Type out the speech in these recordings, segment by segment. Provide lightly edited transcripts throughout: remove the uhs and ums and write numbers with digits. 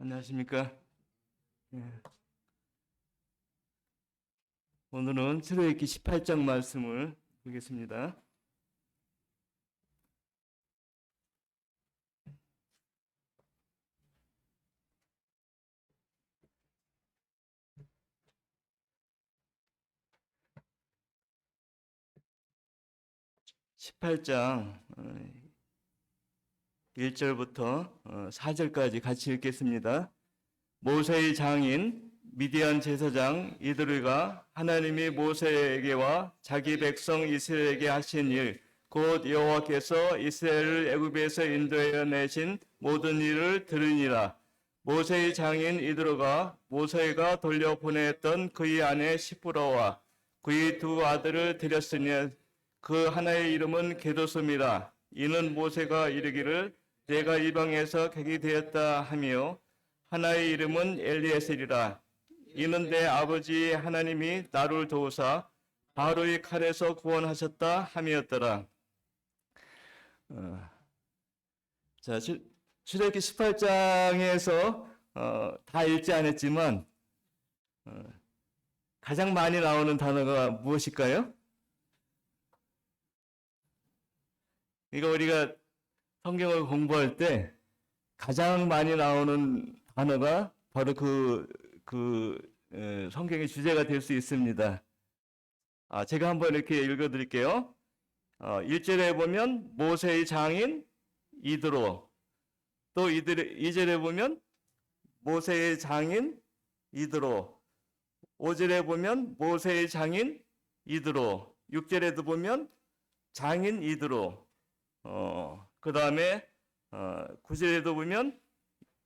안녕하십니까? 예. 오늘은 출애굽기 18장 말씀을 보겠습니다. 십팔 장 1절부터 4절까지 같이 읽겠습니다. 모세의 장인 미디안 제사장 이드르가 하나님이 모세에게와 자기 백성 이스라엘에게 하신 일, 곧 여호와께서 이스라엘을 애굽에서 인도하여 내신 모든 일을 들으니라. 모세의 장인 이드로가 모세가 돌려보냈던 그의 아내 시프라와 그의 두 아들을 데렸으니 그 하나의 이름은 게도스미라. 이는 모세가 이르기를 내가 이방에서 객이 되었다 하며 하나의 이름은 엘리에셀이라. 이는 내 아버지 하나님이 나를 도우사 바로의 칼에서 구원하셨다 함이었더라. 자, 출애굽기 18장에서 다 읽지 않았지만 가장 많이 나오는 단어가 무엇일까요? 이거 우리가 성경을 공부할 때 가장 많이 나오는 단어가 바로 성경의 주제가 될 수 있습니다. 제가 한번 이렇게 읽어드릴게요. 1절에 보면 모세의 장인 이드로, 또 2절에 보면 모세의 장인 이드로, 5절에 보면 모세의 장인 이드로, 6절에도 보면 장인 이드로, 그 다음에 9절에도 보면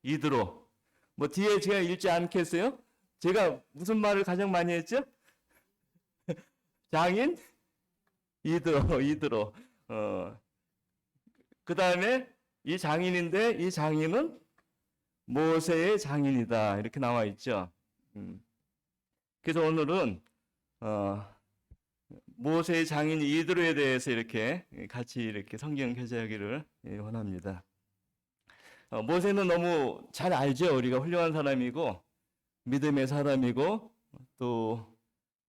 이드로. 뭐 뒤에 제가 읽지 않겠어요? 제가 무슨 말을 가장 많이 했죠? 장인 이드로. 그 다음에 이 장인인데 이 장인은 모세의 장인이다 이렇게 나와 있죠. 그래서 오늘은 모세의 장인 이드로에 대해서 이렇게 같이 이렇게 성경 교제하기를 원합니다. 모세는 너무 잘 알죠. 우리가 훌륭한 사람이고 믿음의 사람이고 또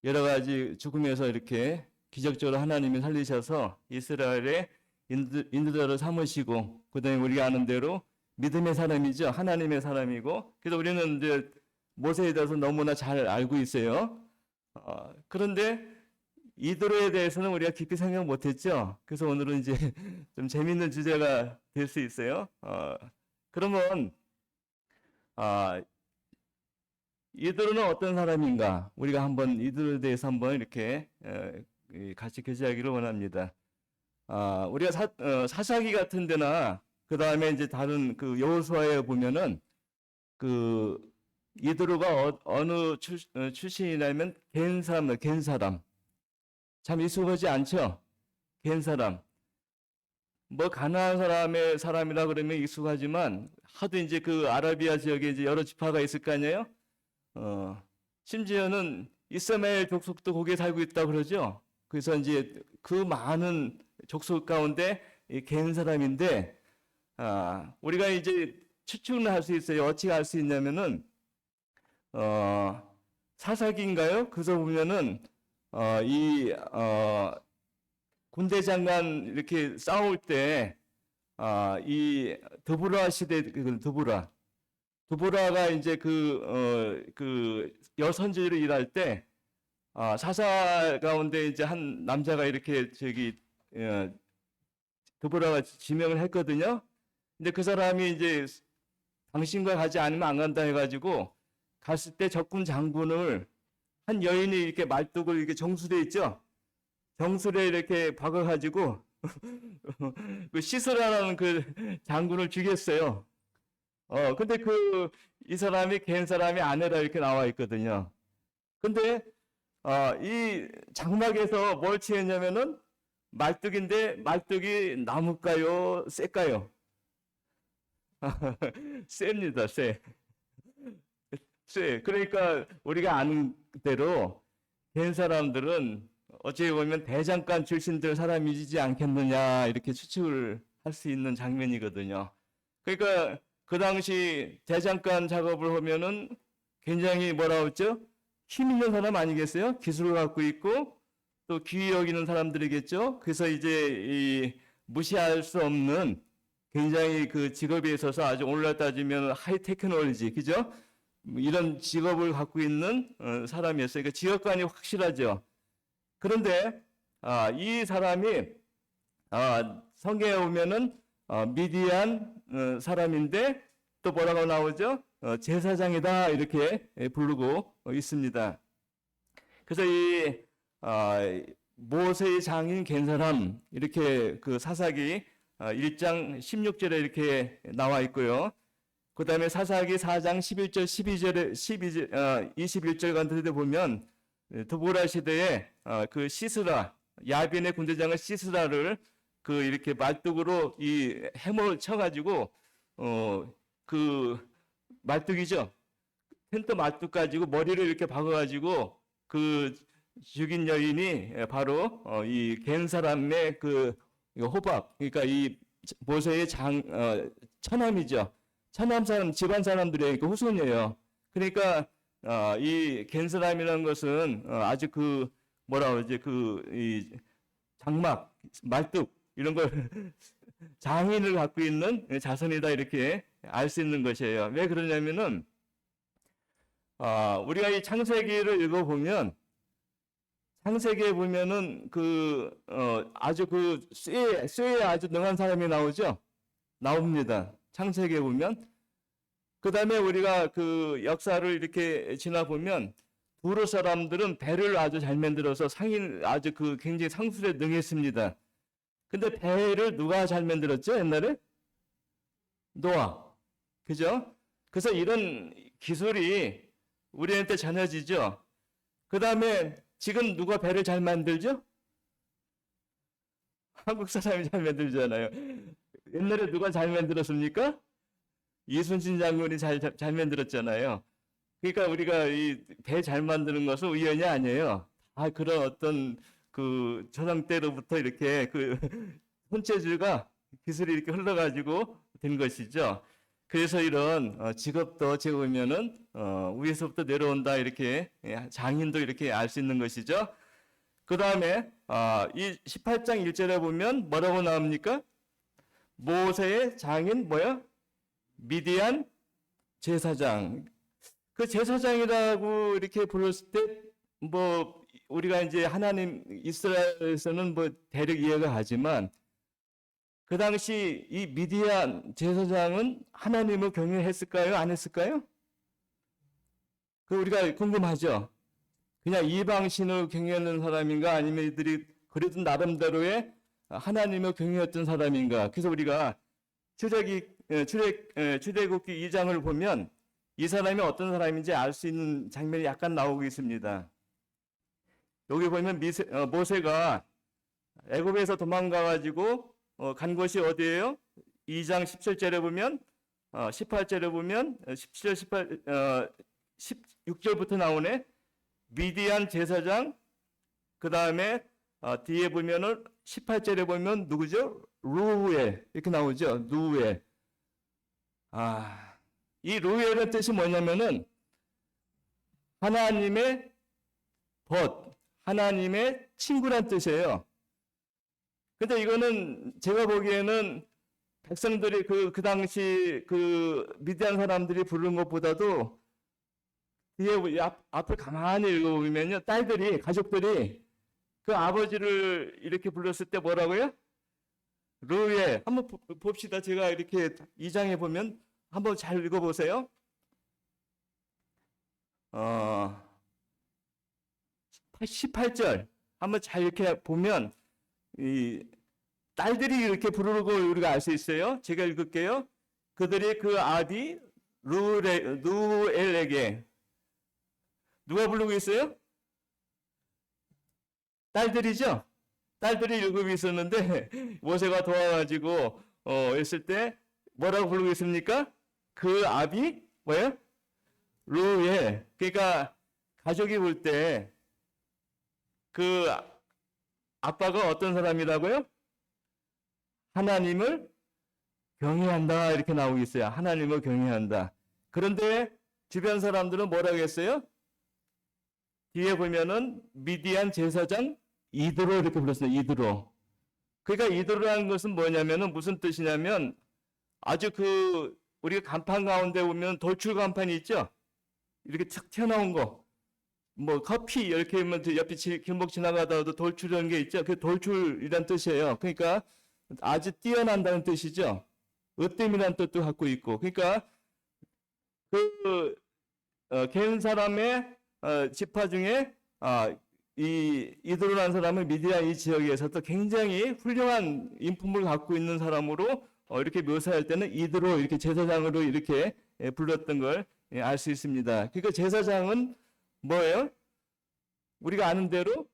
여러 가지 죽음에서 이렇게 기적적으로 하나님이 살리셔서 이스라엘의 인도자를 삼으시고 그다음에 우리가 아는 대로 믿음의 사람이죠. 하나님의 사람이고 그래서 우리는 이제 모세에 대해서 너무나 잘 알고 있어요. 그런데 이드로에 대해서는 우리가 깊이 생각 못했죠. 그래서 오늘은 이제 좀 재밌는 주제가 될 수 있어요. 그러면 이드로는 어떤 사람인가? 우리가 한번 이드로에 대해서 한번 이렇게 같이 교제하기를 원합니다. 우리가 사사기 같은 데나 그 다음에 이제 다른 그 여호수아에 보면은 그 이드로가 어느 출신이냐면 겐 사람. 참 익숙하지 않죠? 겐 사람. 뭐 가나안 사람의 사람이라 그러면 익숙하지만 하도 이제 그 아라비아 지역에 이제 여러 지파가 있을 거 아니에요? 심지어는 이스마엘 족속도 거기에 살고 있다 그러죠. 그래서 이제 그 많은 족속 가운데 겐 사람인데 우리가 이제 추측을 할 수 있어요. 어찌 알 수 있냐면은 사사기인가요? 그래서 보면은 군대 장관 이렇게 싸울 때 이 드보라 시대 드보라가 이제 그 여선지로 일할 때 사사 가운데 이제 한 남자가 이렇게 드보라가 지명을 했거든요. 근데 그 사람이 이제 당신과 가지 않으면 안 간다 해가지고 갔을 때 적군 장군을 한 여인이 이렇게 말뚝을 이렇게 정수대 있죠. 정수대 이렇게 박아가지고 그 시스라라는 그 장군을 죽였어요. 근데 이 사람이 겐 사람이 아내라 이렇게 나와 있거든요. 근데 이 장막에서 뭘 취했냐면은 말뚝인데 말뚝이 나무일까요? 쇠일까요? 쇠입니다. 쇠. 그러니까 우리가 아는 대로 겐 사람들은 어찌 보면 대장간 출신들 사람이지 않겠느냐 이렇게 추측을 할 수 있는 장면이거든요. 그러니까 그 당시 대장간 작업을 하면은 굉장히 뭐라 했죠? 힘 있는 사람 아니겠어요? 기술을 갖고 있고 또 귀히 여기는 사람들이겠죠. 그래서 이제 이 무시할 수 없는 굉장히 그 직업에 있어서 아주 오늘날 따지면 하이 테크놀로지, 그죠? 이런 직업을 갖고 있는 사람이었어요. 그러니까 직업관이 확실하죠. 그런데 이 사람이 성경에 보면은 미디안 사람인데 또 뭐라고 나오죠? 제사장이다 이렇게 부르고 있습니다. 그래서 이 모세의 장인 갠 사람 이렇게 그 사사기 1장 16절에 이렇게 나와 있고요. 그 다음에 사사기 4장 11절 21절 같은 데 보면 드보라 시대에 그 시스라 야빈의 군대장을 시스라를 그 이렇게 말뚝으로 이 해몰을 쳐가지고 그 말뚝이죠. 텐트 말뚝 가지고 머리를 이렇게 박아가지고 그 죽인 여인이 바로 이 갠 사람의 그 호박, 그러니까 이 모세의 처남이죠. 처남 사람, 집안 사람들의 그 후손이에요. 그러니까 이 갠 사람이라는 것은 아주 그 뭐라 그러지 이 장막, 말뚝 이런 걸 장인을 갖고 있는 자손이다 이렇게 알 수 있는 것이에요. 왜 그러냐면은 우리가 이 창세기를 읽어보면 창세기에 보면은 아주 그 쇠에 아주 능한 사람이 나옵니다. 창세기에 보면. 그 다음에 우리가 그 역사를 이렇게 지나보면 두로 사람들은 배를 아주 잘 만들어서 아주 그 굉장히 상술에 능했습니다. 근데 배를 누가 잘 만들었죠? 옛날에? 노아. 그죠? 그래서 이런 기술이 우리한테 전해지죠. 그 다음에 지금 누가 배를 잘 만들죠? 한국 사람이 잘 만들잖아요. 옛날에 누가 잘 만들었습니까? 이순신 장군이 잘 만들었잖아요. 그러니까 우리가 이 배 잘 만드는 것은 우연이 아니에요. 그런 어떤 그 조상 때로부터 이렇게 그 손재주가 기술이 이렇게 흘러가지고 된 것이죠. 그래서 이런 직업도 제가 보면은 위에서부터 내려온다 이렇게 장인도 이렇게 알 수 있는 것이죠. 그 다음에 이 18장 1절에 보면 뭐라고 나옵니까? 모세의 장인 뭐야? 미디안 제사장. 그 제사장이라고 이렇게 불렀을 때 뭐 우리가 이제 하나님 이스라엘에서는 뭐 대략 이해가 가지만 그 당시 이 미디안 제사장은 하나님을 경외했을까요? 안 했을까요? 그 우리가 궁금하죠. 그냥 이방신을 경외하는 사람인가 아니면 이들이 그래도 나름대로의 하나님을 경외했던 사람인가. 그래서 우리가 출애굽기 2장을 보면 이 사람이 어떤 사람인지 알 수 있는 장면이 약간 나오고 있습니다. 여기 보면 모세가 애굽에서 도망가가지고 간 곳이 어디예요? 2장 17절에 보면 18절에 보면 17절 16절부터 나오네. 미디안 제사장 그 다음에 뒤에 보면은 18절에 보면 누구죠? 루우엘 이렇게 나오죠. 루우엘. 이 루우엘의 뜻이 뭐냐면은 하나님의 하나님의 친구란 뜻이에요. 근데 이거는 제가 보기에는 백성들이 그 당시 그 미디안 사람들이 부르는 것보다도 뒤에 앞을 가만히 읽어보면요. 가족들이 그 아버지를 이렇게 불렀을 때 뭐라고요? 루에 한번 봅시다. 제가 이렇게 2장에 보면 한번 잘 읽어보세요. 18절 한번 잘 이렇게 보면 이 딸들이 이렇게 부르는 걸 우리가 알 수 있어요. 제가 읽을게요. 그들이 그 아비 루엘에게 누가 부르고 있어요? 딸들이죠. 딸들이 일곱이 있었는데 모세가 도와가지고 했을 때 뭐라고 부르고 있습니까? 그 아비 뭐예요? 루엘. 그러니까 가족이 볼 때 그 아빠가 어떤 사람이라고요? 하나님을 경외한다 이렇게 나오고 있어요. 하나님을 경외한다. 그런데 주변 사람들은 뭐라고 했어요? 뒤에 보면은 미디안 제사장 이드로 이렇게 불렀어요. 이드로. 그러니까 이드로라는 것은 뭐냐면은 무슨 뜻이냐면 아주 우리가 간판 가운데 보면 돌출 간판이 있죠. 이렇게 탁 튀어나온 거. 뭐 커피 이렇게 하면 옆에 길목 지나가다가도 돌출이라는 게 있죠. 그 돌출이란 뜻이에요. 그러니까 아주 뛰어난다는 뜻이죠. 으뜸이라는 뜻도 갖고 있고. 그러니까 개인 사람의 지파 중에 이드로라는 사람은 미디안 이 지역에서도 굉장히 훌륭한 인품을 갖고 있는 사람으로 이렇게 묘사할 때는 이드로 이렇게 제사장으로 이렇게 불렀던 걸 알 수 있습니다. 그러니까 제사장은 뭐예요? 우리가 아는 대로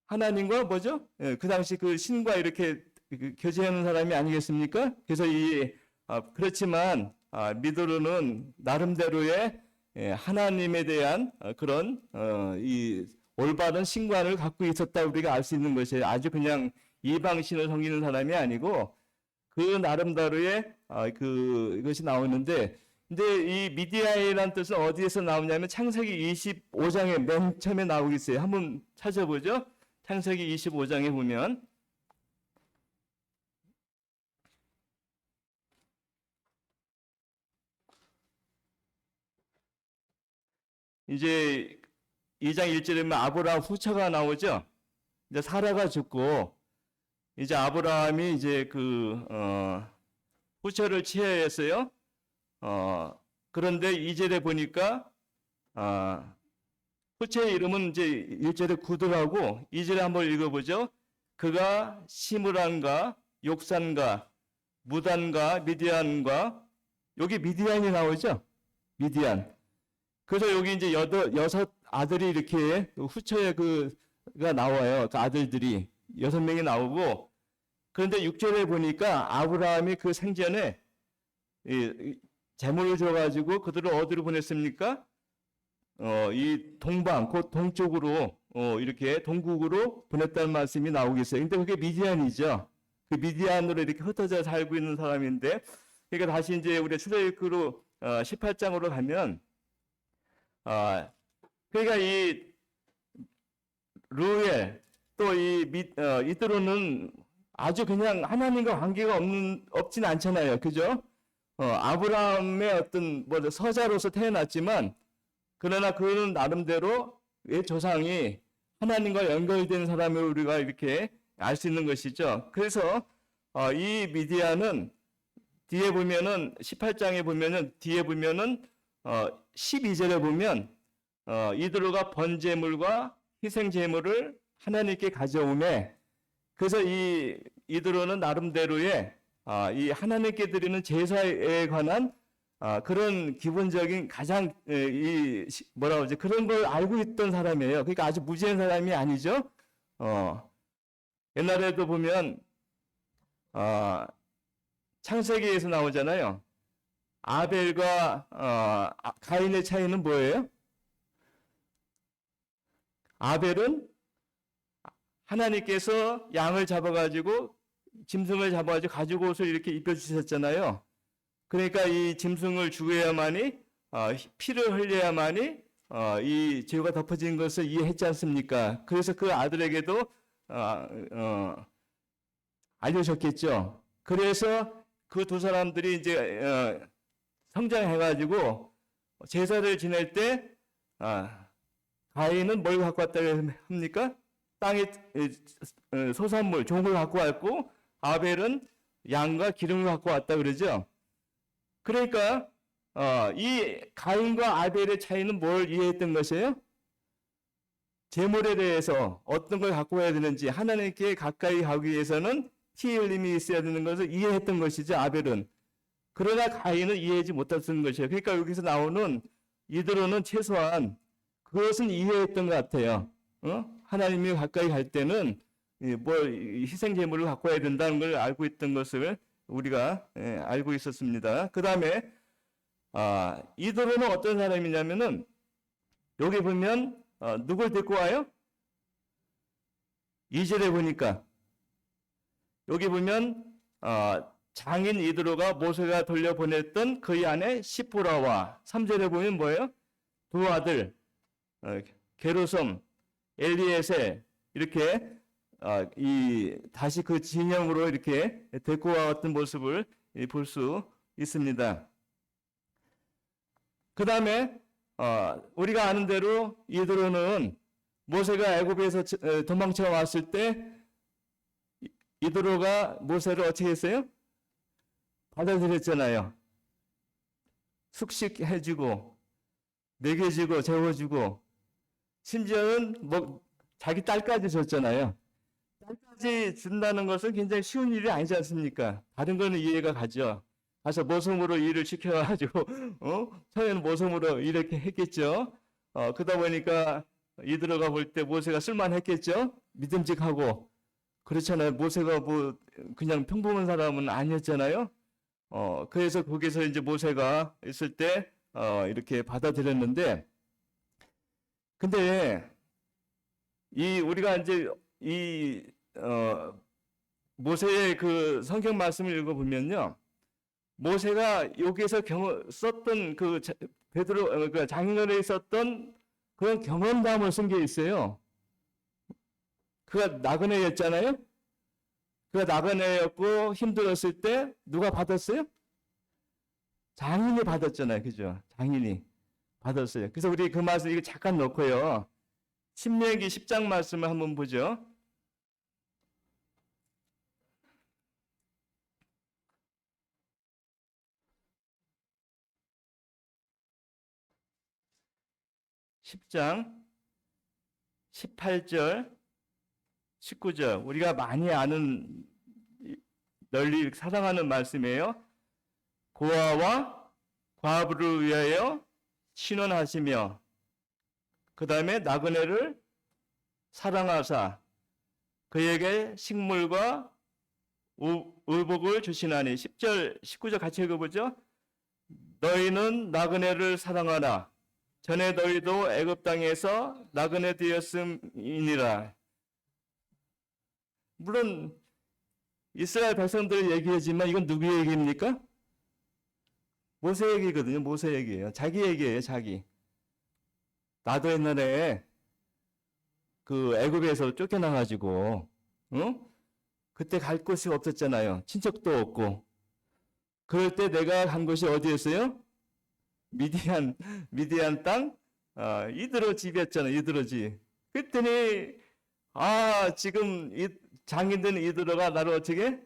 하나님과 뭐죠? 그 당시 그 신과 이렇게 교제하는 사람이 아니겠습니까? 그래서 그렇지만 미도르는 나름대로의 하나님에 대한 그런 이 올바른 신관을 갖고 있었다 우리가 알 수 있는 것이에요. 아주 그냥 이방신을 섬기는 사람이 아니고 그 나름대로의 이것이 나오는데, 근데 이 미디안이라는 뜻은 어디에서 나오냐면 창세기 25장에 맨 처음에 나오고 있어요. 한번 찾아보죠. 창세기 25장에 보면 이제 2장 1절에 보면 아브라함 후처가 나오죠. 이제 사라가 죽고 이제 아브라함이 이제 후처를 취하였어요. 그런데 2절에 보니까 후처의 이름은 이제 1절에 구드라고 2절에 한번 읽어보죠. 그가 시므란과 욕산과 무단과 미디안과, 여기 미디안이 나오죠. 미디안. 그래서 여기 이제 여섯 아들이 이렇게 후처의 가 나와요. 그 아들들이 6명이 나오고, 그런데 6절에 보니까 아브라함이 그 생전에 재물을 줘가지고 그들을 어디로 보냈습니까? 이 동방, 곧 동쪽으로 이렇게 동국으로 보냈다는 말씀이 나오고 있어요. 근데 그게 미디안이죠. 그 미디안으로 이렇게 흩어져 살고 있는 사람인데, 그러니까 다시 이제 우리 출애굽기로 18장으로 가면 그러니까 이 루엘 또 이드로는 아주 그냥 하나님과 관계가 없진 않잖아요. 그죠? 아브라함의 어떤 서자로서 태어났지만, 그러나 그는 나름대로 의 조상이 하나님과 연결된 사람을 우리가 이렇게 알 수 있는 것이죠. 그래서 이 미디안은 뒤에 보면은 18장에 보면은 뒤에 보면은 12절에 보면 이드로가 번제물과 희생제물을 하나님께 가져오매, 그래서 이드로는 나름대로의 이 하나님께 드리는 제사에 관한 그런 기본적인 가장 뭐라고 하지, 그런 걸 알고 있던 사람이에요. 그러니까 아주 무지한 사람이 아니죠. 옛날에도 보면 창세기에서 나오잖아요. 아벨과 가인의 차이는 뭐예요? 아벨은 하나님께서 양을 잡아가지고 짐승을 잡아가지고 가죽 옷을 이렇게 입혀주셨잖아요. 그러니까 이 짐승을 죽여야만이 피를 흘려야만이 이 죄가 덮어진 것을 이해했지 않습니까? 그래서 그 아들에게도 알려줬겠죠. 그래서 그 두 사람들이 이제 성장해가지고 제사를 지낼 때 가인은 뭘 갖고 왔다고 합니까? 땅에 소산물, 종을 갖고 왔고, 아벨은 양과 기름을 갖고 왔다 그러죠. 그러니까 이 가인과 아벨의 차이는 뭘 이해했던 것이에요? 제물에 대해서 어떤 걸 갖고 와야 되는지, 하나님께 가까이 가기 위해서는 피 흘림이 있어야 되는 것을 이해했던 것이죠, 아벨은. 그러나 가인은 이해하지 못했던 것이에요. 그러니까 여기서 나오는 이드로는 최소한 그것은 이해했던 것 같아요. 하나님이 가까이 갈 때는 희생 제물을 갖고 와야 된다는 걸 알고 있던 것을 우리가 알고 있었습니다. 그 다음에 이드로는 어떤 사람이냐면은 여기 보면 누굴 데리고 와요? 2절에 보니까 여기 보면 장인 이드로가 모세가 돌려보냈던 그의 아내 시포라와 3절에 보면 뭐예요? 두 아들 게르솜, 엘리에셀 이렇게 다시 그 진영으로 이렇게 데리고 왔던 모습을 볼 수 있습니다. 그 다음에 우리가 아는 대로 이드로는 모세가 애굽에서 도망쳐 왔을 때 이드로가 모세를 어떻게 했어요? 받아들였잖아요. 숙식해주고 먹여주고 재워주고 심지어는 뭐 자기 딸까지 줬잖아요. 딸까지 준다는 것은 굉장히 쉬운 일이 아니지 않습니까? 다른 거는 이해가 가죠. 가서 모성으로 일을 시켜가지고 처음에는 모성으로 이렇게 했겠죠. 그러다 보니까 이드로가 볼 때 모세가 쓸만했겠죠. 믿음직하고 그렇잖아요. 모세가 뭐 그냥 평범한 사람은 아니었잖아요. 그래서 거기서 이제 모세가 있을 때 이렇게 받아들였는데, 근데 우리가 이제 모세의 그 성경 말씀을 읽어보면요, 모세가 여기에서 썼던 그 베드로 그 장인어른에 있었던 그런 경험담을 쓴 게 있어요. 그가 나그네였잖아요. 그가 나그네였고 힘들었을 때 누가 받았어요? 장인이 받았잖아요. 그죠? 장인이 받았어요. 그래서 우리 그 말씀 이거 잠깐 놓고요. 신명기 10장 말씀을 한번 보죠. (10장) 18절 19절 우리가 많이 아는 널리 사랑하는 말씀이에요. 고아와 과부를 위하여 신원하시며 그 다음에 나그네를 사랑하사 그에게 식물과 의복을 주시나니 10절 19절 같이 읽어보죠. 너희는 나그네를 사랑하라. 전에 너희도 애굽 땅에서 나그네 되었음이니라. 물론 이스라엘 백성들 얘기하지만 이건 누구 얘기입니까? 모세 얘기거든요. 모세 얘기예요. 자기 얘기예요. 자기. 나도 옛날에 그 애굽에서 쫓겨나가지고 그때 갈 곳이 없었잖아요. 친척도 없고. 그럴 때 내가 간 곳이 어디였어요? 미디안 땅 이드로 집이었잖아요. 이드로 집. 그랬더니 지금 이 장인된 이드로가 나를 어떻게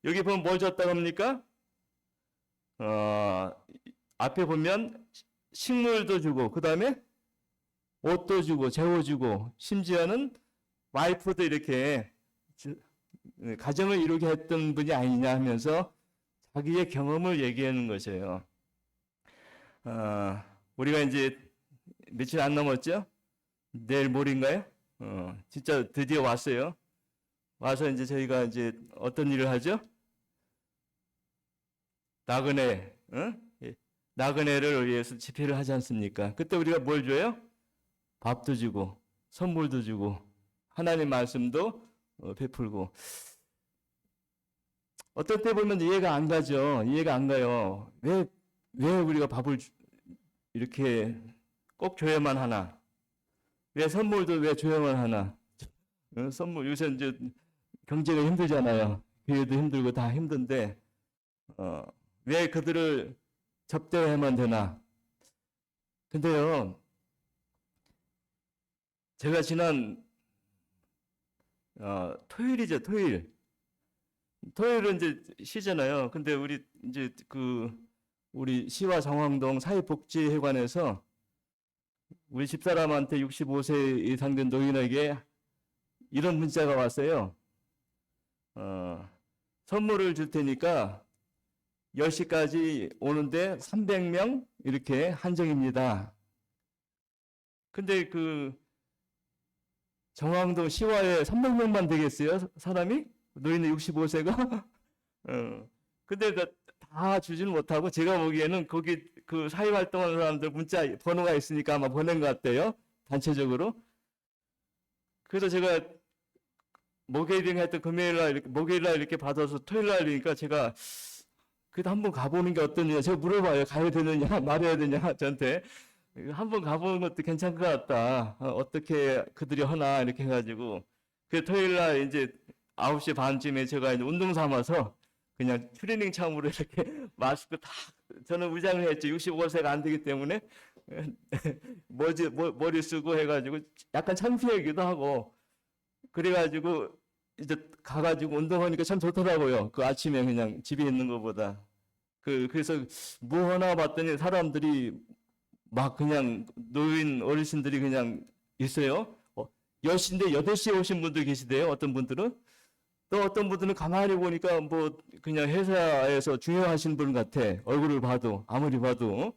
여기 보면 뭘 줬다고 합니까? 앞에 보면 식물도 주고 그 다음에 옷도 주고 재워주고 심지어는 와이프도 이렇게 가정을 이루게 했던 분이 아니냐 하면서 자기의 경험을 얘기하는 것이에요. 우리가 이제 며칠 안 넘었죠? 내일 모레인가요? 진짜 드디어 왔어요. 와서 이제 저희가 이제 어떤 일을 하죠? 나그네를 위해서 집회를 하지 않습니까? 그때 우리가 뭘 줘요? 밥도 주고 선물도 주고 하나님 말씀도 베풀고. 어떨 때 보면 이해가 안 가죠. 이해가 안 가요. 왜 우리가 밥을 이렇게 꼭 줘야만 하나? 왜 선물도 왜 줘야만 하나? 선물 요새 이제 경제가 힘들잖아요. 교회도 힘들고 다 힘든데 왜 그들을 접대해야만 되나? 근데요, 제가 지난 토요일이죠, 토요일은 이제 쉬잖아요. 근데 우리 이제 우리 시와 정황동 사회복지회관에서 우리 집사람한테 65세 이상 된 노인에게 이런 문자가 왔어요. 선물을 줄 테니까 10시까지 오는데 300명 이렇게 한정입니다. 근데 정황동 시와에 300명만 되겠어요? 사람이? 노인은 65세가? 근데 다 주지는 못하고 제가 보기에는 거기 그 사회활동하는 사람들 문자 번호가 있으니까 아마 보낸 것 같아요. 단체적으로. 그래서 제가 목요일에 했던 금요일날 이렇게 목요일날 이렇게 받아서 토요일날이니까 제가 그래도 한번 가보는 게 어떠냐 제가 물어봐요. 가야 되느냐 말해야 되냐 저한테 한번 가보는 것도 괜찮을 것 같다. 어떻게 그들이 하나 이렇게 해가지고 그 토요일날 이제 9시 반쯤에 제가 이제 운동 삼아서 그냥 트레이닝 참으로 이렇게 마스크 다 저는 위장을 했죠. 65세가 안 되기 때문에 머리 쓰고 해가지고 약간 창피하기도 하고 그래가지고 이제 가가지고 운동하니까 참 좋더라고요. 그 아침에 그냥 집에 있는 것보다. 그래서 뭐 하나 봤더니 사람들이 막 그냥 노인 어르신들이 그냥 있어요. 10시인데 8시에 오신 분들 계시대요. 어떤 분들은. 또 어떤 분들은 가만히 보니까 뭐 그냥 회사에서 중요하신 분 같아. 얼굴을 봐도 아무리 봐도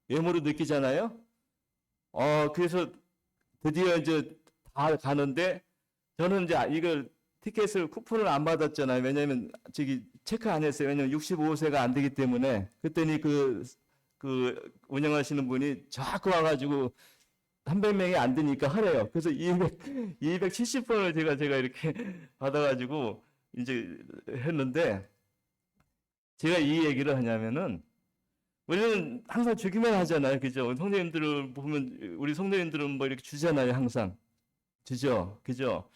외모로 느끼잖아요. 그래서 드디어 이제 다 가는데 저는 이제 이걸 티켓을 쿠폰을 안 받았잖아요. 왜냐면 저기 체크 안 했어요. 왜냐면 65세가 안 되기 때문에 그랬더니 그 운영하시는 분이 자꾸 와가지고 300명이 안 되니까 하래요. 그래서 270번을 제가 이렇게 받아가지고 이제 했는데 제가 이 얘기를 하냐면은 우리는 항상 주기만 하잖아요. 그죠? 성도님들을 보면 우리 성도님들은 뭐 이렇게 주잖아요. 항상. 주죠. 그죠?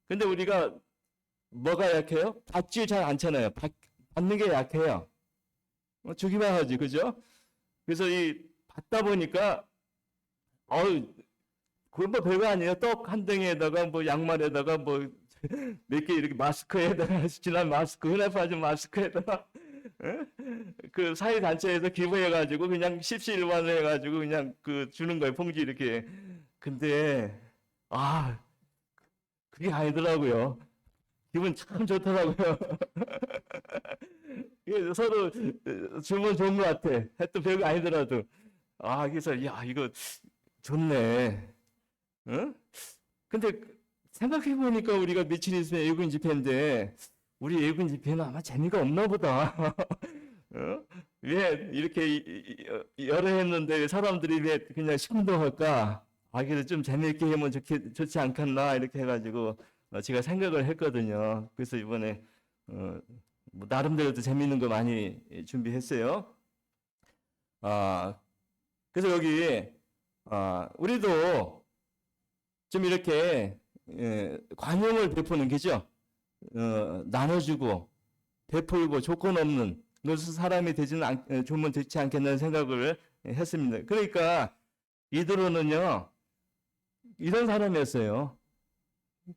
근데 우리가 뭐가 약해요? 받지 잘 않잖아요. 받는 게 약해요. 주기만 하지. 그죠? 그래서 이 받다 보니까 그건 뭐 별거 아니에요. 떡 한 덩이에다가 뭐 양말에다가 뭐 몇 개 이렇게 마스크에다가 지난 마스크 흔해 빠진 마스크에다가 그 사회 단체에서 기부해가지고 그냥 십시일반을 해가지고 그냥 그 주는 거예요. 봉지 이렇게. 근데 그게 아니더라고요. 기분 참 좋더라고요. 이게 서로 주면 좋은 것 같아. 하여튼 별거 아니더라도. 그래서 야 이거 좋네. 응? 근데 생각해 보니까 우리가 며칠 있으면 예군 집회인데 우리 예군 집회는 아마 재미가 없나 보다. 왜 이렇게 여러 했는데 사람들이 왜 그냥 시큰둥할까? 그래도 좀 재미있게 하면 좋지 않겠나 이렇게 해가지고 제가 생각을 했거든요. 그래서 이번에 뭐 나름대로도 재미있는 거 많이 준비했어요. 그래서 여기 우리도 좀 이렇게 관용을 베푸는 게죠. 나눠주고 베풀고 조건 없는 그래서 사람이 되지는 주면 되지 않겠다는 생각을 했습니다. 그러니까 이드로는요 이런 사람이었어요.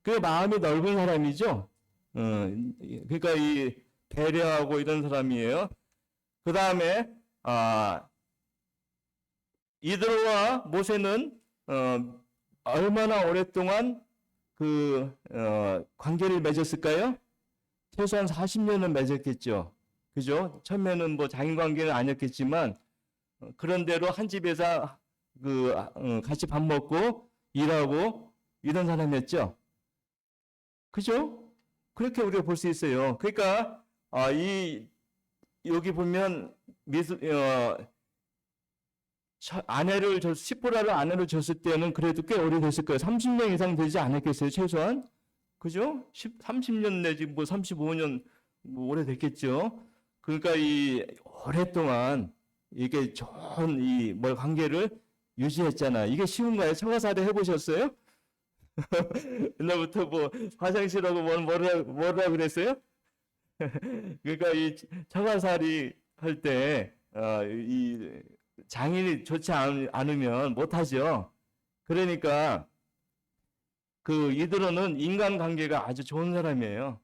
그 마음이 넓은 사람이죠. 그러니까 이 배려하고 이런 사람이에요. 그 다음에 이드로와 모세는 얼마나 오랫동안 관계를 맺었을까요? 최소한 40년은 맺었겠죠. 그죠? 처음에는 뭐 장인 관계는 아니었겠지만 그런대로 한 집에서 같이 밥 먹고 일하고 이런 사람이었죠. 그죠? 그렇게 우리가 볼 수 있어요. 그러니까 여기 보면 시포라를 아내를 줬을 때는 그래도 꽤 오래됐을 거예요. 30년 이상 되지 않았겠어요, 최소한? 그죠? 30년 내지 뭐 35년 뭐 오래됐겠죠. 그러니까 이 오랫동안 이게 좋은 관계를 유지했잖아. 이게 쉬운가요? 처가살이 해보셨어요? 옛날부터 뭐 화장실하고 뭐라 그랬어요? 그러니까 이 처가살이 할 때 이 장인이 좋지 않으면 못하죠. 그러니까 이들은 인간관계가 아주 좋은 사람이에요.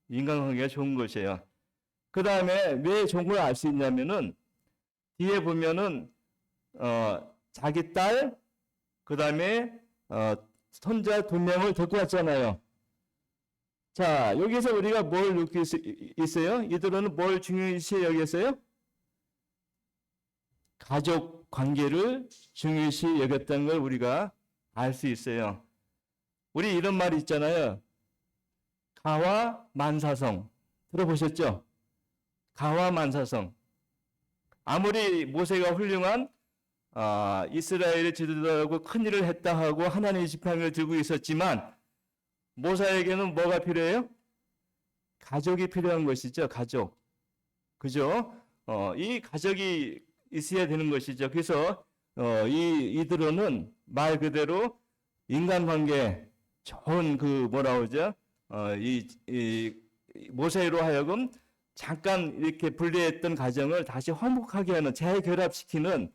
인간관계가 좋은 것이에요. 그 다음에 왜 좋은 걸 알 수 있냐면은 뒤에 보면은 자기 딸, 그 다음에 손자 2명을 데리고 왔잖아요. 자, 여기서 우리가 뭘 느낄 수 있어요? 이들은 뭘 중요시 여겼어요? 가족 관계를 중요시 여겼다는 걸 우리가 알 수 있어요. 우리 이런 말이 있잖아요. 가와 만사성. 들어보셨죠? 가와 만사성. 아무리 모세가 훌륭한 이스라엘의 지도자라고 큰 일을 했다 하고 하나님의 지팡이를 들고 있었지만 모세에게는 뭐가 필요해요? 가족이 필요한 것이죠. 가족. 그죠? 이 가족이 있어야 되는 것이죠. 그래서 이들은 말 그대로 인간관계 좋은 그 뭐라 그러죠? 이 모세로 하여금 잠깐 이렇게 분리했던 가정을 다시 화목하게 하는 재결합시키는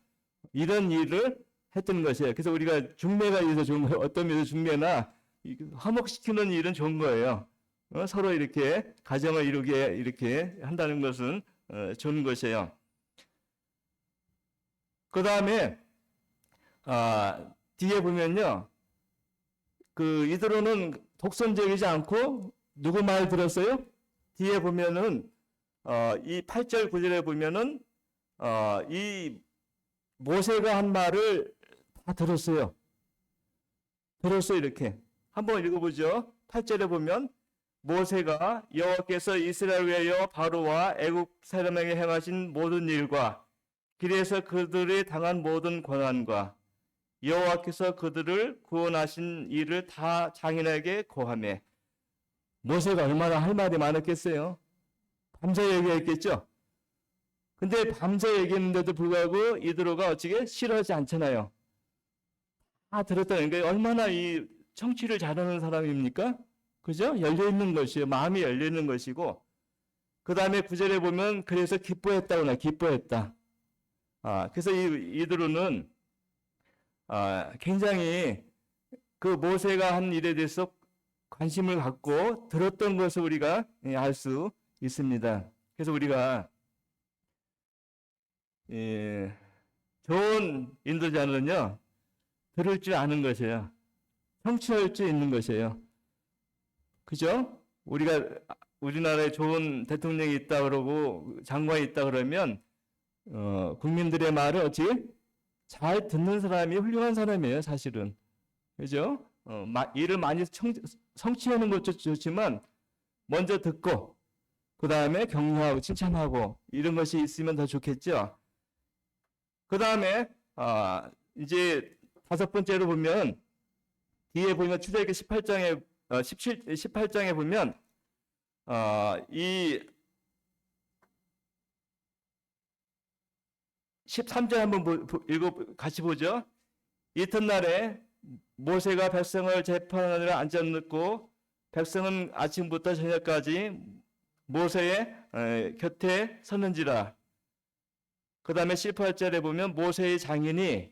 이런 일을 했던 것이에요. 그래서 우리가 중매가 있어서 좋은 거예요. 어떤 면에서 중매나 화목시키는 일은 좋은 거예요. 서로 이렇게 가정을 이루게 이렇게 한다는 것은 좋은 것이에요. 그 다음에 뒤에 보면요, 그 이드로는 독선적이지 않고 누구 말 들었어요? 뒤에 보면은 이 8절 9절에 보면은 이 모세가 한 말을 다 들었어요. 이렇게 한번 읽어보죠. 8절에 보면 모세가 여호와께서 이스라엘을 위하여 바로와 애굽 사람에게 행하신 모든 일과 길에서 그들이 당한 모든 고난과 여호와께서 그들을 구원하신 일을 다 장인에게 고하매. 모세가 얼마나 할 말이 많았겠어요. 밤새 얘기했겠죠. 근데 밤새 얘기했는데도 불구하고 이드로가 어찌게 싫어하지 않잖아요. 다 들었다는 게 얼마나 이 청취를 잘하는 사람입니까? 그죠? 열려있는 것이에요. 마음이 열려있는 것이고, 그 다음에 9절에 보면 그래서 기뻐했다고 나 기뻐했다. 그래서 이드로는 굉장히 그 모세가 한 일에 대해서 관심을 갖고 들었던 것을 우리가 알 수 있습니다. 그래서 우리가 좋은 인도자는요, 들을 줄 아는 것이에요. 청취할 줄 있는 것이에요. 그죠? 우리나라에 좋은 대통령이 있다 그러고 장관이 있다 그러면 국민들의 말을 어찌 잘 듣는 사람이 훌륭한 사람이에요, 사실은. 그죠? 일을 많이 성취하는 것도 좋지만 먼저 듣고 그 다음에 격려하고 칭찬하고 이런 것이 있으면 더 좋겠죠. 그 다음에 이제 5번째로 보면 뒤에 보면 출애굽기 18장에 18장에 보면 이 13절 한번 같이 보죠. 이튿날에 모세가 백성을 재판하느라 앉아놓고 백성은 아침부터 저녁까지 모세의 곁에 섰는지라. 그 다음에 18절에 보면 모세의 장인이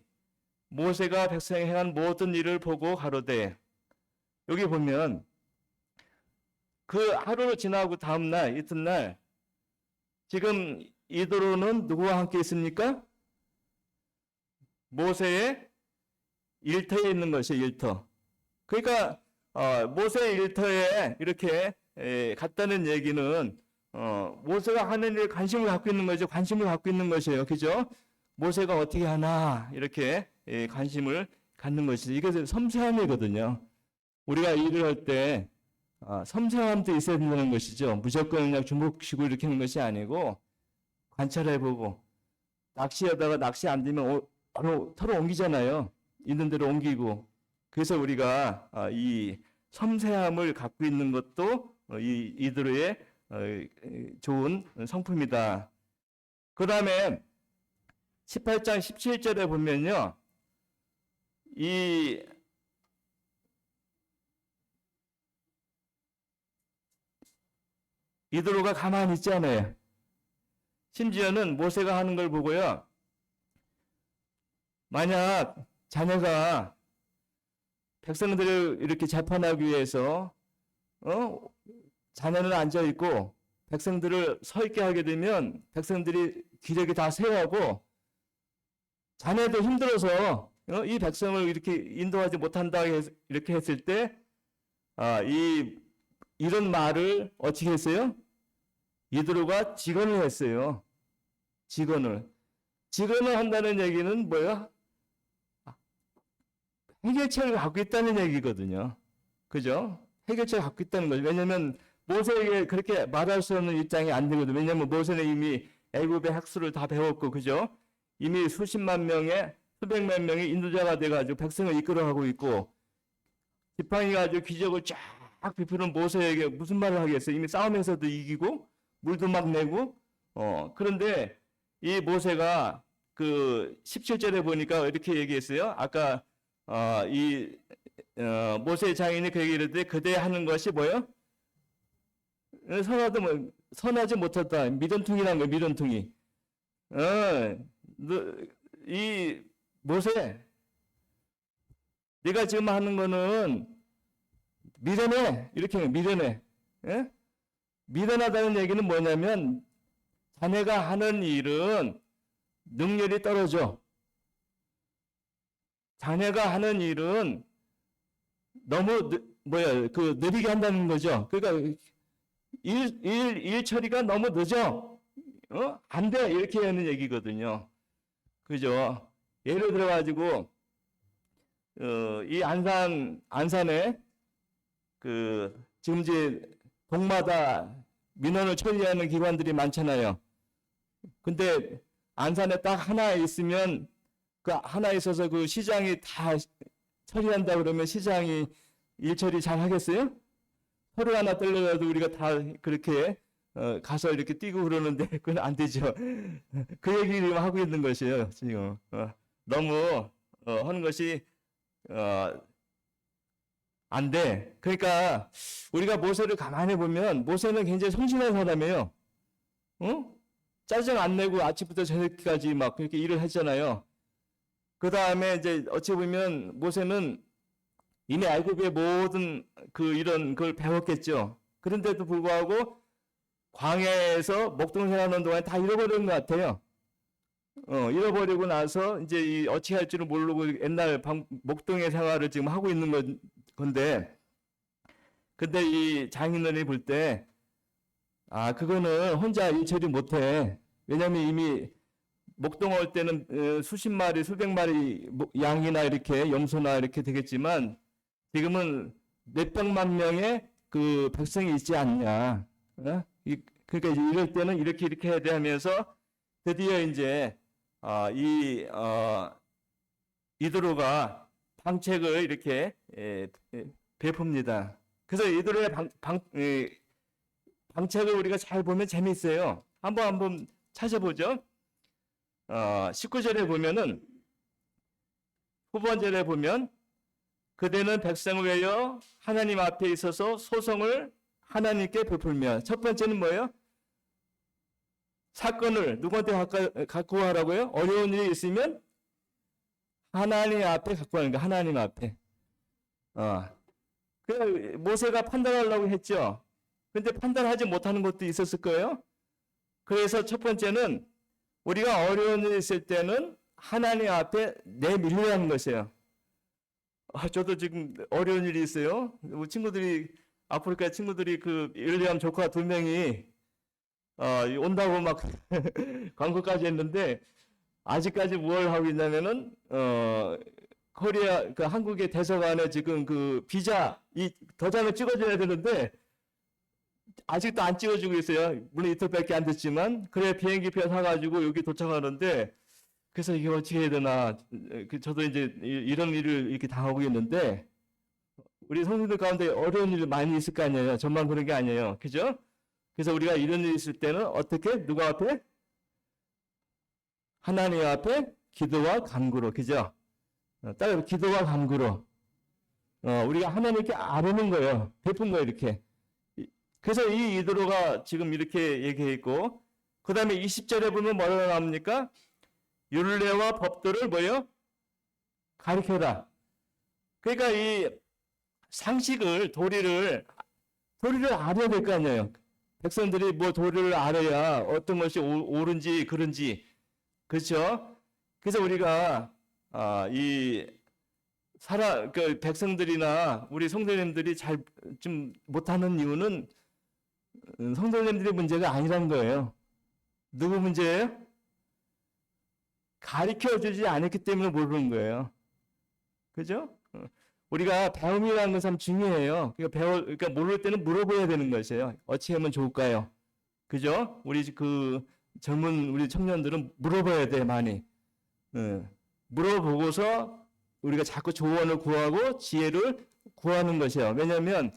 모세가 백성에 행한 모든 일을 보고 가로되. 여기 보면 그 하루 지나고 다음날 이튿날 지금 이드로는 누구와 함께 있습니까? 모세의 일터에 있는 것이에요. 일터. 그러니까 모세의 일터에 이렇게 갔다는 얘기는 모세가 하는 일에 관심을 갖고 있는 거죠. 관심을 갖고 있는 것이에요. 그죠? 모세가 어떻게 하나 이렇게 관심을 갖는 것이죠. 이것은 섬세함이거든요. 우리가 일을 할 때 섬세함도 있어야 된다는 것이죠. 무조건 그냥 주먹시고 이렇게 하는 것이 아니고 관찰해보고, 낚시하다가 낚시 안 되면 털어 옮기잖아요. 있는 대로 옮기고. 그래서 우리가 이 섬세함을 갖고 있는 것도 이들의 좋은 성품이다. 그 다음에 18장 17절에 보면요, 이드로가 가만히 있지 않아요. 심지어는 모세가 하는 걸 보고요, 만약 자녀가 백성들을 이렇게 재판하기 위해서 자녀는 앉아 있고 백성들을 서 있게 하게 되면 백성들이 기력이 다 쇠하고 자네도 힘들어서 이 백성을 이렇게 인도하지 못한다 이렇게 했을 때 이런 말을 어떻게 했어요? 이드로가 직언을 했어요. 직언을 한다는 얘기는 뭐야? 해결책을 갖고 있다는 얘기거든요. 그죠? 해결책을 갖고 있다는 거죠. 왜냐하면 모세에게 그렇게 말할 수 없는 입장이 안 되거든요. 왜냐하면 모세는 이미 애굽의 학술을 다 배웠고, 그죠? 이미 수백만 명의 인도자가 돼가지고 백성을 이끌어가고 있고, 지팡이가 아주 기적을 쫙 막 베푸는 모세에게 무슨 말을 하겠어요? 이미 싸움에서도 이기고 물도 막 내고 그런데 이 모세가 그 17절에 보니까 이렇게 얘기했어요. 아까 모세 장인이 그에게 이르되 그대 하는 것이 뭐예요? 선하지 못했다. 미련퉁이라는 거예요. 미련퉁이. 이 모세, 네가 지금 하는 거는 미련해. 이렇게 미련해. 예? 미련하다는 얘기는 뭐냐면 자네가 하는 일은 능률이 떨어져. 자네가 하는 일은 너무 느리게 한다는 거죠. 그러니까 일 처리가 너무 늦어. 안 돼. 이렇게 하는 얘기거든요. 그죠? 예를 들어가지고, 이 안산에, 지금 이제 동마다 민원을 처리하는 기관들이 많잖아요. 근데 안산에 딱 하나 있으면, 그 하나 있어서 그 시장이 다 처리한다 그러면 시장이 일 처리 잘 하겠어요? 서류 하나 떼려도 우리가 다 그렇게 가서 이렇게 뛰고 그러는데 그건 안 되죠. 그 얘기를 하고 있는 것이에요. 지금 너무 하는 것이 안 돼. 그러니까 우리가 모세를 가만히 보면 모세는 굉장히 성실한 사람이에요. 짜증 안 내고 아침부터 저녁까지 막 그렇게 일을 했잖아요. 그 다음에 이제 어찌 보면 모세는 이미 애굽의 모든 이런 걸 배웠겠죠. 그런데도 불구하고 광야에서 목동생활하는 동안에 다 잃어버린 것 같아요. 잃어버리고 나서 이제 어찌 할 줄을 모르고 옛날 목동의 생활을 지금 하고 있는 건데, 근데 이 장인어른이 볼 때, 그거는 혼자 일 처리 못해. 왜냐면 이미 목동 올 때는 수십 마리, 수백 마리 양이나 이렇게 염소나 이렇게 되겠지만 지금은 몇백만 명의 그 백성이 있지 않냐. 그러니까 이제 이럴 때는 이렇게 해야 돼 하면서 드디어 이제 이도로가 방책을 이렇게 베풉니다. 그래서 이도로의 방책을 우리가 잘 보면 재미있어요. 한번 찾아보죠. 19절에 보면은 후반절에 보면 그대는 백성을 위하여 하나님 앞에 있어서 소송을 하나님께 베풀며, 첫 번째는 뭐예요? 사건을 누구한테 갖고 하라고요? 어려운 일이 있으면 하나님 앞에 갖고 하는 거. 하나님 앞에. 그 모세가 판단하려고 했죠. 근데 판단하지 못하는 것도 있었을 거예요. 그래서 첫 번째는 우리가 어려운 일이 있을 때는 하나님 앞에 내밀려는 것이에요. 저도 지금 어려운 일이 있어요. 친구들이, 아프리카 친구들이 그 일리암 조카 2명이 온다고 막 광고까지 했는데 아직까지 뭘 하고 있냐면은 코리아 그 한국의 대사관에 지금 그 비자 이 도장을 찍어줘야 되는데 아직도 안 찍어주고 있어요. 물론 이틀밖에 안 됐지만 그래 비행기표 사가지고 여기 도착하는데 그래서 이게 어떻게 해야 되나 저도 이제 이런 일을 이렇게 당하고 있는데 우리 성도들 가운데 어려운 일 많이 있을 거 아니에요. 저만 그런 게 아니에요. 그죠? 그래서 우리가 이런 일이 있을 때는 어떻게 누가 앞에? 하나님 앞에 기도와 간구로. 그죠? 따로 기도와 간구로 우리가 하나님께 아뢰는 거예요. 베푼 거예요. 이렇게. 그래서 이 이도로가 지금 이렇게 얘기했고 그 다음에 20절에 보면 뭐라고 나옵니까? 율례와 법도를 뭐예요? 가르쳐라. 그러니까 이 상식을 도리를 알아야 될 거 아니에요. 백성들이 뭐 도리를 알아야 어떤 것이 옳은지 그른지. 그렇죠? 그래서 우리가 그 백성들이나 우리 성도님들이 잘 좀 못하는 이유는 성도님들의 문제가 아니란 거예요. 누구 문제예요? 가르쳐주지 않았기 때문에 모르는 거예요. 그죠? 우리가 배움이라는 것은 참 중요해요. 그러니까 모를 때는 물어봐야 되는 것이에요. 어찌 하면 좋을까요? 그죠? 우리 그 젊은 우리 청년들은 물어봐야 돼, 많이. 물어보고서 우리가 자꾸 조언을 구하고 지혜를 구하는 것이에요. 왜냐하면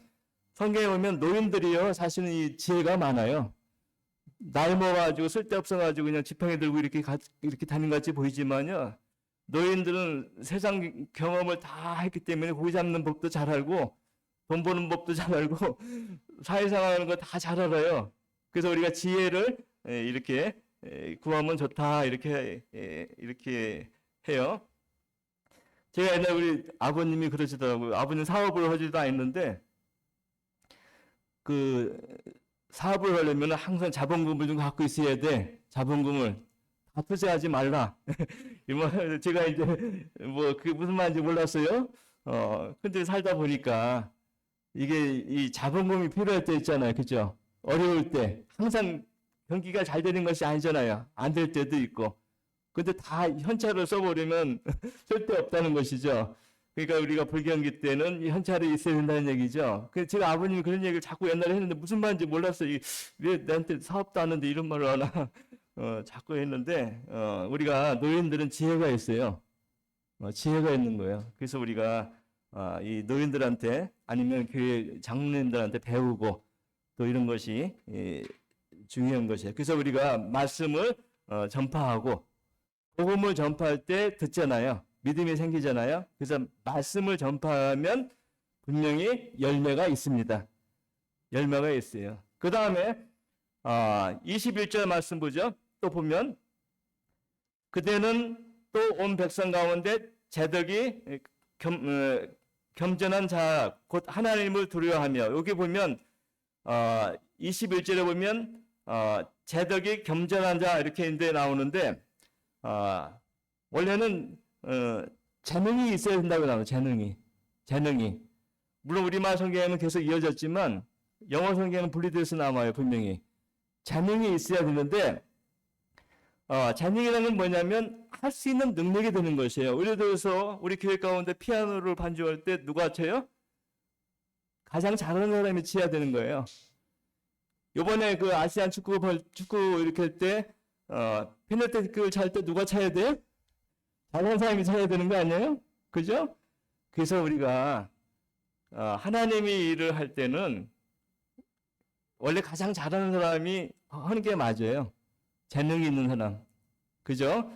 성경에 보면 노인들이요, 사실은 이 지혜가 많아요. 나이 먹어가지고 쓸데없어가지고 그냥 지팡이 들고 이렇게 다닌 것 같이 보이지만요, 노인들은 세상 경험을 다 했기 때문에 고기 잡는 법도 잘 알고 돈 버는 법도 잘 알고 사회생활 하는 거 다 잘 알아요. 그래서 우리가 지혜를 이렇게 구하면 좋다 이렇게 해요. 제가 옛날에 우리 아버님이 그러시더라고요. 아버님 사업을 하지도 않았는데 그 사업을 하려면 항상 자본금을 좀 갖고 있어야 돼. 자본금을 다 투자하지 말라. 제가 이제 뭐 그게 무슨 말인지 몰랐어요. 근데 살다 보니까 이게 이 자본금이 필요할 때 있잖아요. 그죠? 어려울 때 항상 경기가 잘 되는 것이 아니잖아요. 안 될 때도 있고. 근데 다 현찰을 써버리면 절대 없다는 것이죠. 그러니까 우리가 불경기 때는 이 현찰이 있어야 된다는 얘기죠. 그래서 제가 아버님이 그런 얘기를 자꾸 옛날에 했는데 무슨 말인지 몰랐어요. 왜 나한테 사업도 하는데 이런 말을 하나 자꾸 했는데 우리가 노인들은 지혜가 있어요. 지혜가 있는 거예요. 그래서 우리가 이 노인들한테 아니면 교회 장로님들한테 배우고 또 이런 것이 중요한 것이에요. 그래서 우리가 말씀을 전파하고 복음을 전파할 때 듣잖아요. 믿음이 생기잖아요. 그래서 말씀을 전파하면 분명히 열매가 있습니다. 열매가 있어요. 그 다음에 21절 말씀 보죠. 또 보면 그대는 또 온 백성 가운데 제덕이 겸전한 자 곧 하나님을 두려워하며, 여기 보면 21절에 보면 제덕이 겸전한 자 이렇게 인데 나오는데 원래는 재능이 있어야 된다고 나와요. 재능이. 물론 우리말 성경에는 계속 이어졌지만 영어 성경에는 분리돼서 나와요. 분명히 재능이 있어야 되는데 재능이라는 건 뭐냐면 할 수 있는 능력이 되는 것이에요. 예를 들어서 우리 교회 가운데 피아노를 반주할 때 누가 쳐요? 가장 잘하는 사람이 쳐야 되는 거예요. 요번에 그 아시안 축구 이렇게 할 때 페널티킥을 찰 때 누가 차야 돼요? 잘하는 사람이 차야 되는 거 아니에요? 그죠? 그래서 우리가 하나님의 일을 할 때는 원래 가장 잘하는 사람이 하는 게 맞아요. 재능이 있는 사람. 그죠?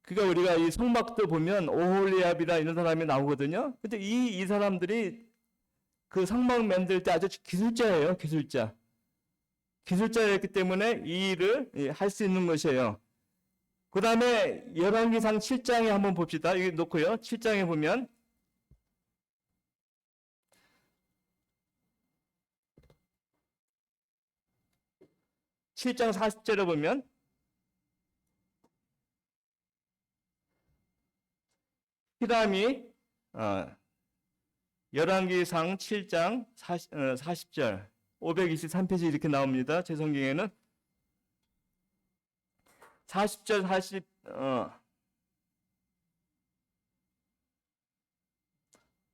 그러니까 우리가 이 성막도 보면 오홀리압이라 이런 사람이 나오거든요. 근데 이 사람들이 그 성막 만들 때 아주 기술자예요. 기술자였기 때문에 이 일을 할 수 있는 것이에요. 그 다음에 열왕기상 7장에 한번 봅시다. 여기 놓고요. 7장에 보면 (7장 40절에) 보면 히람이 열왕기상 7장 40절 523페이지 이렇게 나옵니다. 제 성경에는 40절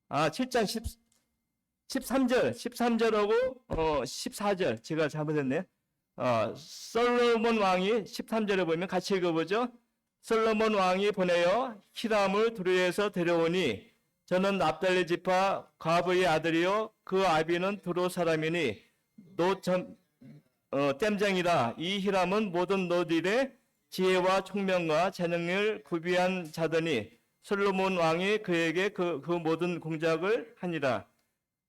7장 13절하고 14절 제가 잘못했네. 솔로몬 왕이 13절에 보면 같이 읽어보죠. 솔로몬 왕이 보내어 히람을 두루에서 데려오니 저는 납달리 지파 과부의 아들이요 그 아비는 두루 사람이니 땜장이라. 이 히람은 모든 노딜의 지혜와 총명과 재능을 구비한 자더니 솔로몬 왕이 그에게 그 모든 공작을 하니라.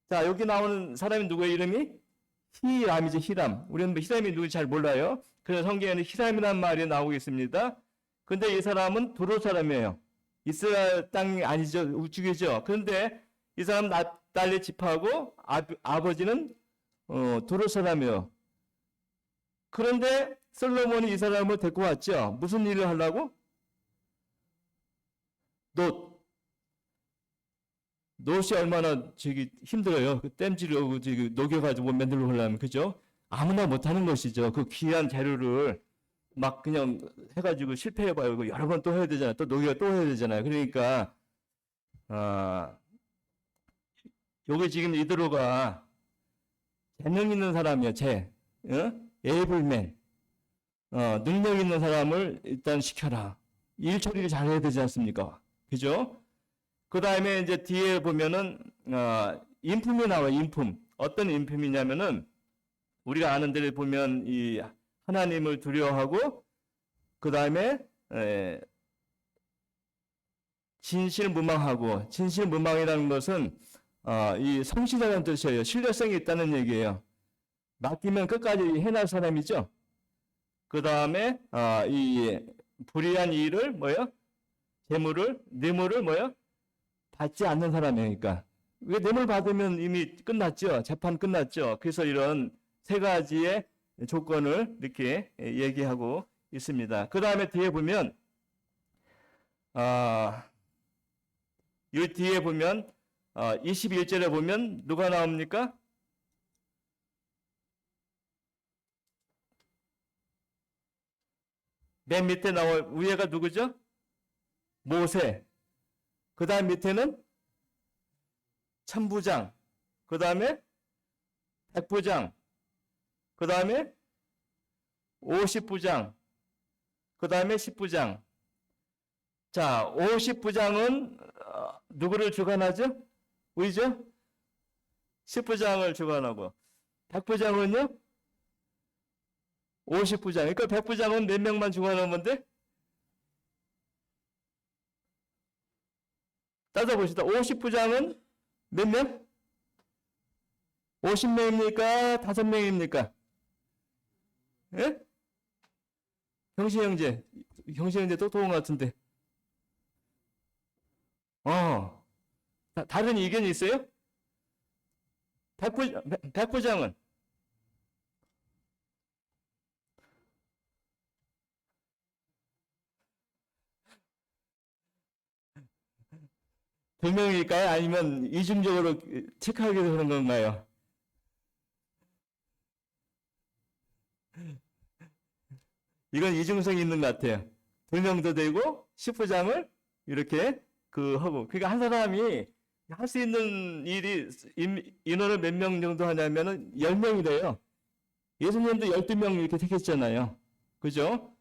자, 여기 나오는 사람이 누구의 이름이? 히람이죠. 히람. 우리는 히람이 누군지 잘 몰라요. 그래서 성경에는 히람이라는 말이 나오고 있습니다. 근데 이 사람은 두루 사람이에요. 이스라엘 땅이 아니죠. 우측이죠. 그런데 이 사람 납달리 지파하고 아버지는 두루 사람이에요. 그런데 솔로몬이 이 사람을 데리고 왔죠. 무슨 일을 하려고? 놋이 얼마나 힘들어요. 그 땜질하고 녹여가지고 만들고 하려면, 그죠? 아무나 못하는 것이죠. 그 귀한 재료를 막 그냥 해가지고 실패해봐요. 여러 번 또 해야 되잖아요. 또 녹여 또 해야 되잖아요. 그러니까 요게 지금 이드로가 재능 있는 사람이에요. 에이블맨. 능력 있는 사람을 일단 시켜라. 일 처리를 잘 해야 되지 않습니까? 그죠? 그 다음에 이제 뒤에 보면은 인품이 나와요. 인품. 어떤 인품이냐면은 우리가 아는 데를 보면 이 하나님을 두려워하고 그 다음에 진실무망하고, 진실무망이라는 것은 이 성실하다는 뜻이에요. 신뢰성이 있다는 얘기예요. 맡기면 끝까지 해낼 사람이죠. 그 다음에 이 불의한 일을 뭐요? 재물을, 뇌물을 뭐요? 받지 않는 사람이니까. 왜 뇌물 받으면 이미 끝났죠. 재판 끝났죠. 그래서 이런 세 가지의 조건을 이렇게 얘기하고 있습니다. 그 다음에 뒤에 보면 이 뒤에 보면 21절에 보면 누가 나옵니까? 맨 밑에 위에가 누구죠? 모세. 그 다음 밑에는 천부장. 그 다음에 백부장. 그 다음에 50부장. 그 다음에 10부장. 자, 50부장은 누구를 주관하죠? 우리죠? 10부장을 주관하고. 백부장은요? 50부장. 그러니까 백부장은 몇 명만 주관하면 돼? 따져봅시다. 50부장은 몇 명? 50명입니까? 5명입니까? 예? 형제 똑똑한 것 같은데. 다른 의견이 있어요? 백부장은? 두 명일까요? 아니면 이중적으로 체크하게 되는 건가요? 이건 이중성이 있는 것 같아요. 두 명도 되고 10부장을 이렇게 하고. 그러니까 한 사람이 할 수 있는 일이 인원을 몇 명 정도 하냐면은 10명이래요. 예수님도 12명 이렇게 택했잖아요. 그죠?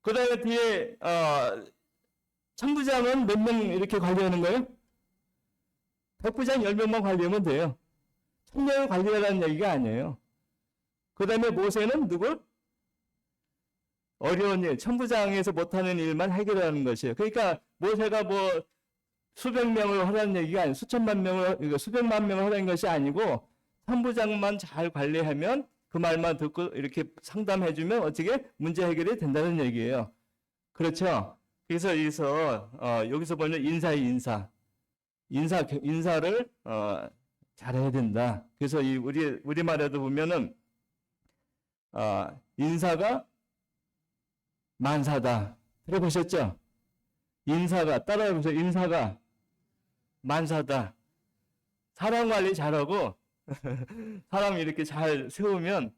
그 다음에 뒤에 천부장은 몇 명 이렇게 관리하는 거예요? 백부장 10명만 관리하면 돼요. 1000명을 관리하라는 얘기가 아니에요. 그 다음에 모세는 누구? 어려운 일, 천부장에서 못하는 일만 해결하는 것이에요. 그러니까 모세가 뭐 수백 명을 하라는 얘기가 아니고 수천만 명을, 수백만 명을 하라는 것이 아니고 천부장만 잘 관리하면 그 말만 듣고 이렇게 상담해주면 어떻게 문제 해결이 된다는 얘기예요. 그렇죠? 그래서 여기서 보면 인사를 잘해야 된다. 그래서 우리 말에도 보면은 인사가 만사다. 들어보셨죠? 따라해보세요. 인사가 만사다. 사람 관리 잘하고 사람 이렇게 잘 세우면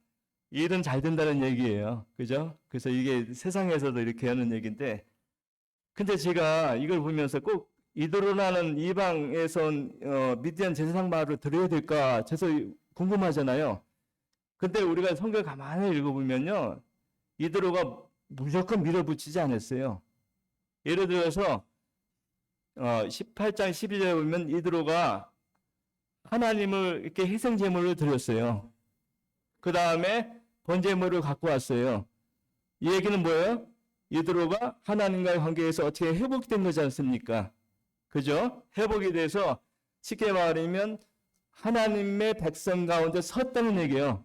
일은 잘 된다는 얘기예요. 그죠? 그래서 이게 세상에서도 이렇게 하는 얘기인데, 근데 제가 이걸 보면서 꼭 이드로라는 이방에서 온 미디안 제사장 말을 들어야 될까 해서 궁금하잖아요. 근데 우리가 성경 가만히 읽어보면요, 이드로가 무조건 밀어붙이지 않았어요. 예를 들어서 18장 12절에 보면 이드로가 하나님을 이렇게 희생제물로 드렸어요. 그 다음에 번제물을 갖고 왔어요. 이 얘기는 뭐예요? 이드로가 하나님과의 관계에서 어떻게 회복된 거지 않습니까? 그죠? 회복이 돼서 쉽게 말하면 하나님의 백성 가운데 섰다는 얘기예요.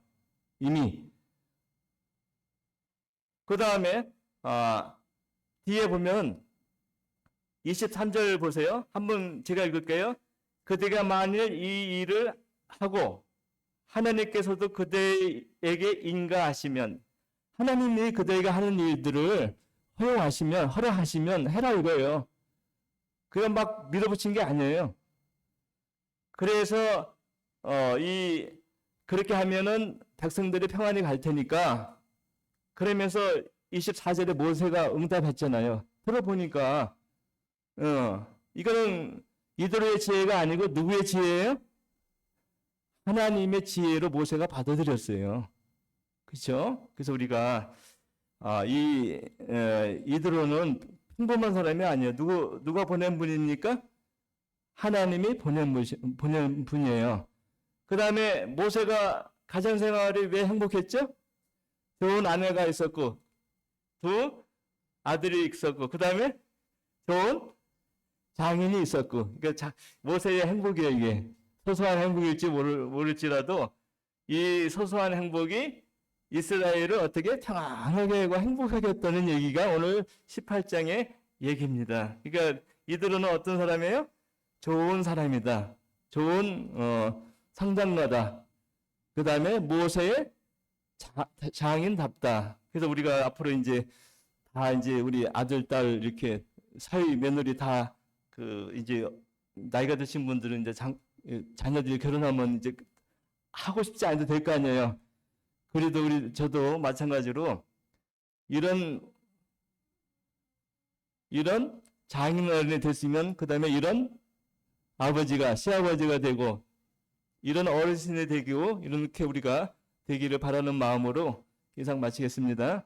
이미. 그 다음에 뒤에 보면 23절 보세요. 한번 제가 읽을게요. 그대가 만일 이 일을 하고 하나님께서도 그대에게 인가하시면, 하나님이 그대에게 하는 일들을 허락하시면 해라 이거예요. 그건 막 밀어붙인 게 아니에요. 그래서 그렇게 하면은 백성들이 평안히 갈 테니까, 그러면서 24절에 모세가 응답했잖아요. 들어보니까 이거는 이들의 지혜가 아니고 누구의 지혜예요? 하나님의 지혜로 모세가 받아들였어요. 그렇죠? 그래서 우리가 이드로는 평범한 사람이 아니에요. 누가 보낸 분입니까? 하나님이 보낸 분이에요. 그 다음에 모세가 가정 생활이 왜 행복했죠? 좋은 아내가 있었고, 두 아들이 있었고, 그 다음에 좋은 장인이 있었고, 그러니까 모세의 행복이에요, 이게. 소소한 행복일지 모를지라도 이 소소한 행복이 이스라엘을 어떻게 평안하게 하고 행복하게 했다는 얘기가 오늘 18장의 얘기입니다. 그러니까 이들은 어떤 사람이에요? 좋은 사람이다. 좋은 상장가다. 그 다음에 모세의 장인답다. 그래서 우리가 앞으로 이제 우리 아들, 딸 이렇게 사위, 며느리 다 이제 나이가 드신 분들은 이제 자녀들이 결혼하면 이제 하고 싶지 않아도 될 거 아니에요. 그래도 저도 마찬가지로 이런 장인어른이 됐으면 그 다음에 이런 아버지가 시아버지가 되고 이런 어르신이 되고 이렇게 우리가 되기를 바라는 마음으로 이상 마치겠습니다.